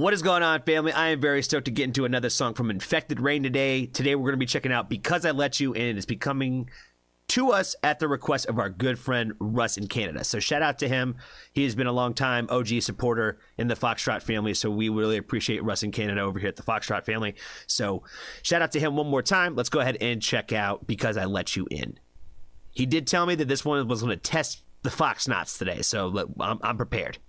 What is going on, family? I am very stoked to get into another song from Infected Rain today. Today we're going to be checking out Because I Let You In. It's becoming to us at the request of our good friend Russ in Canada. So shout out to him. He has been a long time OG supporter in the Foxtrot family, so we really appreciate Russ in Canada over here at the Foxtrot family. So shout out to him one more time. Let's go ahead and check out Because I Let You In. He did tell me that this one was going to test the Fox knots today, so I'm prepared.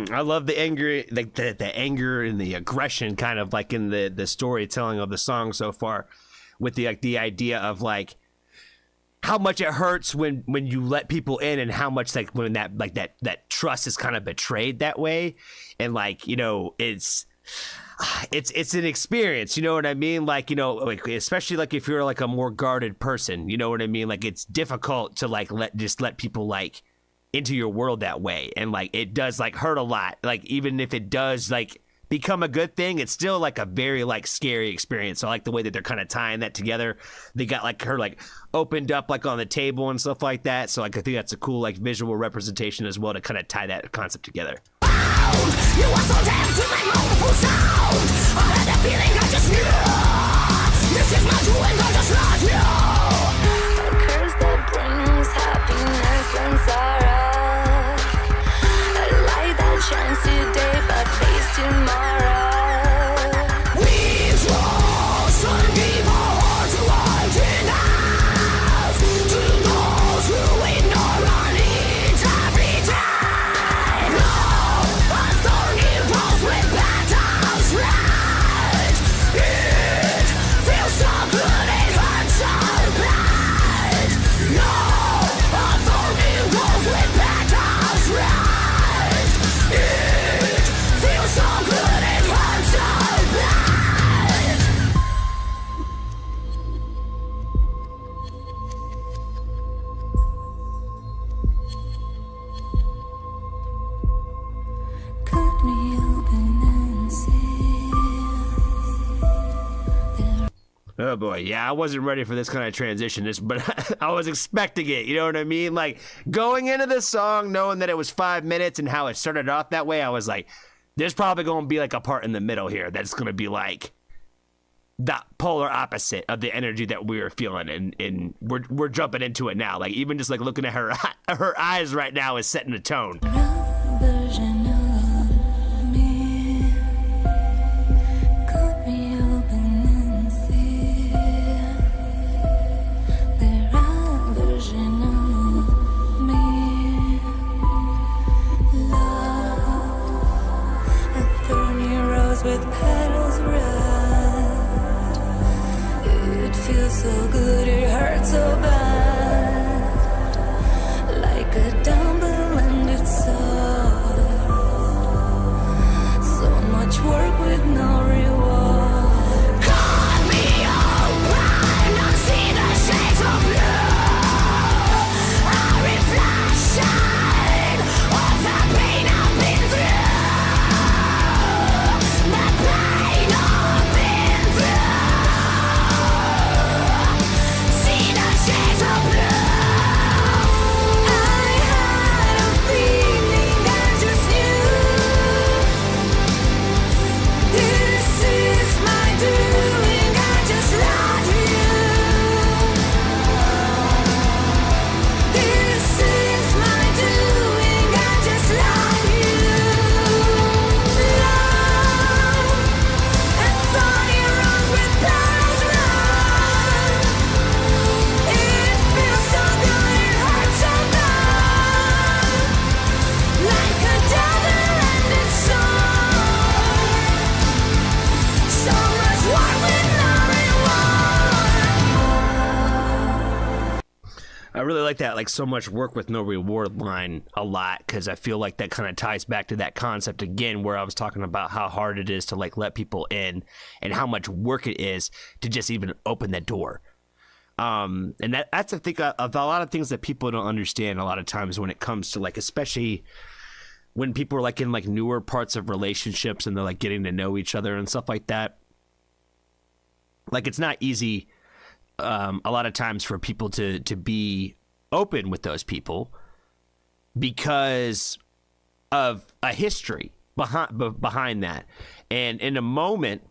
I love the anger, like the anger and the aggression, kind of like in the storytelling of the song so far, with the idea of like how much it hurts when you let people in, and how much like when that trust is kind of betrayed that way, and like, you know, it's an experience, you know what I mean? Like, you know, like especially like if you're like a more guarded person, you know what I mean? Like it's difficult to like let people like into your world that way, and like it does like hurt a lot. Like even if it does like become a good thing, it's still like a very like scary experience. So I like the way that they're kind of tying that together. They got like her like opened up like on the table and stuff like that. So like I think that's a cool like visual representation as well to kind of tie that concept together. You are so damn to my mournful sound. I had a feeling I just knew. This is my doing, I just lost you. A curse that brings happiness and sorrow. A light that shines today but fades tomorrow. We trust and give our hearts to watching us. To those who ignore our needs every day. A thorny rose with petals red. It feels so good, it hurts so bad. No, a thorny rose with petals red. It feels so good, it hurts so bad. Cut me open and see. Oh boy, yeah, I wasn't ready for this kind of transition, but I was expecting it, you know what I mean? Like, going into this song, knowing that it was 5 minutes and how it started off that way, I was like, there's probably going to be like a part in the middle here that's going to be like the polar opposite of the energy that we were feeling, and we're jumping into it now. Like, even just like looking at her eyes right now is setting a tone. Version of me. Cut me open and see. There are version of me. Love, a thorny rose with petals red. It feels so good, it hurts so bad. Like a double-ended sword. So much work with no reward. Cut me open and see the shades of blue. A reflection of the pain I've been through. The pain I've been through. See the shades really like that, like, so much work with no reward line a lot, because I feel like that kind of ties back to that concept again, where I was talking about how hard it is to like let people in and how much work it is to just even open that door. And that's I think of a lot of things that people don't understand a lot of times when it comes to like, especially when people are like in like newer parts of relationships and they're like getting to know each other and stuff like that. Like, it's not easy a lot of times for people to be open with those people because of a history behind that. And in a moment,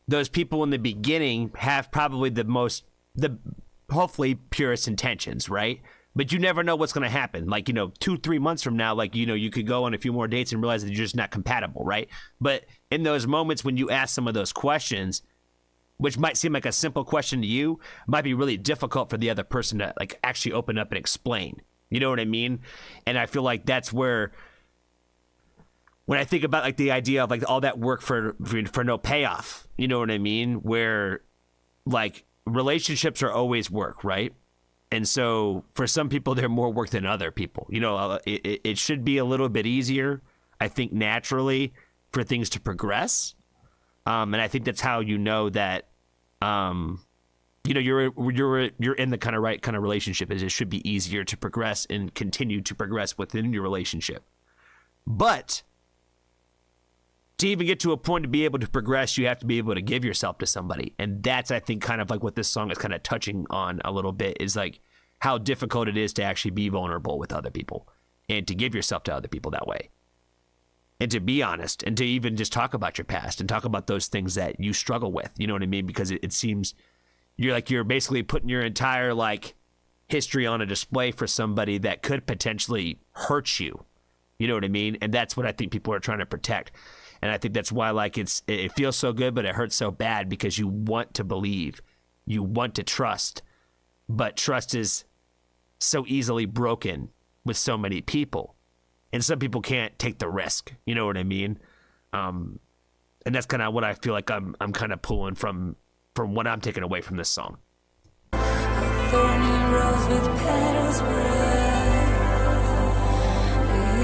those people in the beginning have probably the hopefully purest intentions, right? But you never know what's going to happen. Like, 2-3 months from now, like, you could go on a few more dates and realize that you're just not compatible, right? But in those moments when you ask some of those questions, which might seem like a simple question to you, might be really difficult for the other person to like actually open up and explain. You know what I mean? And I feel like that's where, when I think about like the idea of like all that work for no payoff, you know what I mean? Where like relationships are always work, right? And so for some people, they're more work than other people. It should be a little bit easier, I think, naturally for things to progress. And I think that's how you know that, you're in the kind of right kind of relationship. Is it should be easier to progress and continue to progress within your relationship. But to even get to a point to be able to progress, you have to be able to give yourself to somebody. And that's, I think, kind of like what this song is kind of touching on a little bit, is like how difficult it is to actually be vulnerable with other people and to give yourself to other people that way. And to be honest, and to even just talk about your past and talk about those things that you struggle with. You know what I mean? Because it seems you're basically putting your entire like history on a display for somebody that could potentially hurt you. You know what I mean? And that's what I think people are trying to protect. And I think that's why like it feels so good, but it hurts so bad, because you want to believe, you want to trust, but trust is so easily broken with so many people. And some people can't take the risk. You know what I mean? And that's kind of what I feel like I'm kind of pulling from what I'm taking away from this song. Thorny rose with petals red.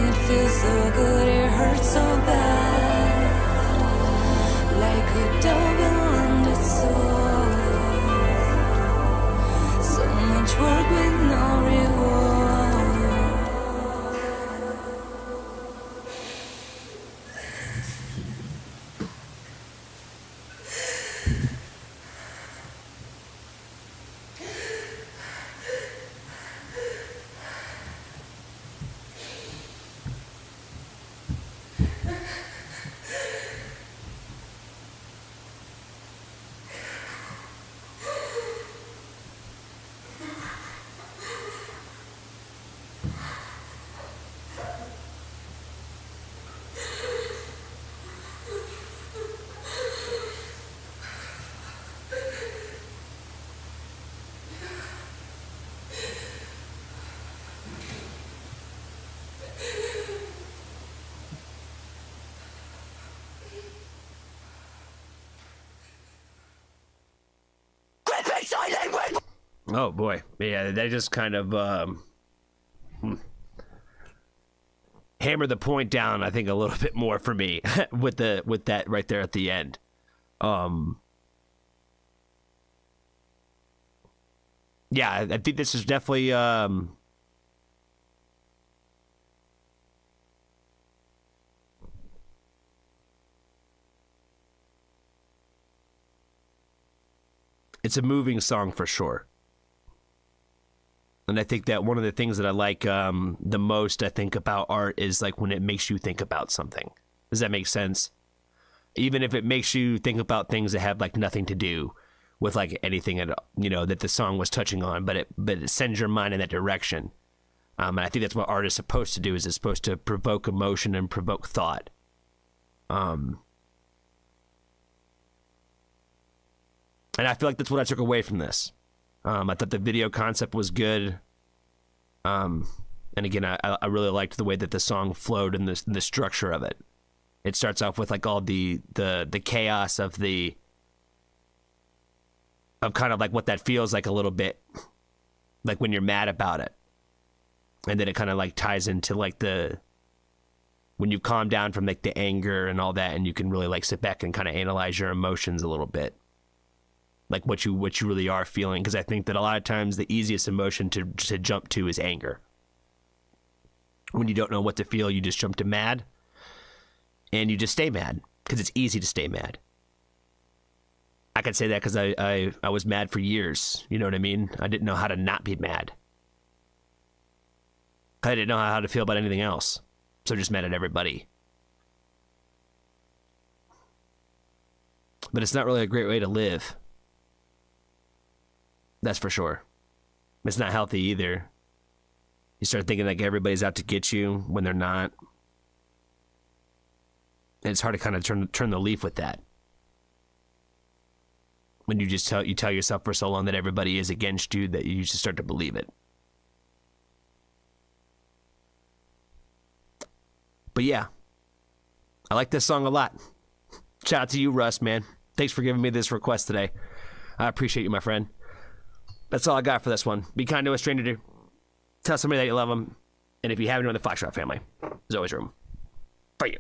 It feels so good, it hurts so bad. Like a double-ended sword. So much work with no reward. Oh boy, yeah, they just kind of hammer the point down, I think, a little bit more for me with that right there at the end. Yeah, I think this is definitely it's a moving song for sure. And I think that one of the things that I like the most, I think, about art is like when it makes you think about something. Does that make sense? Even if it makes you think about things that have like nothing to do with like anything at all, that the song was touching on, but it sends your mind in that direction. And I think that's what art is supposed to do. Is it's supposed to provoke emotion and provoke thought. And I feel like that's what I took away from this. I thought the video concept was good. And again, I really liked the way that the song flowed and the structure of it. It starts off with like all the chaos of kind of like what that feels like a little bit like when you're mad about it. And then it kind of like ties into like when you calm down from like the anger and all that, and you can really like sit back and kind of analyze your emotions a little bit, like what you really are feeling. Because I think that a lot of times the easiest emotion to jump to is anger. When you don't know what to feel, you just jump to mad, and you just stay mad because it's easy to stay mad. I can say that because I was mad for years. You know what I mean? I didn't know how to not be mad. I didn't know how to feel about anything else. So just mad at everybody. But it's not really a great way to live. That's for sure. It's not healthy either. You start thinking like everybody's out to get you when they're not. And it's hard to kind of turn the leaf with that. When you just tell yourself for so long that everybody is against you that you just start to believe it. But yeah, I like this song a lot. Shout out to you, Russ, man. Thanks for giving me this request today. I appreciate you, my friend. That's all I got for this one. Be kind to a stranger. Tell somebody that you love them. And if you have anyone in the Foxtrot family, there's always room for you.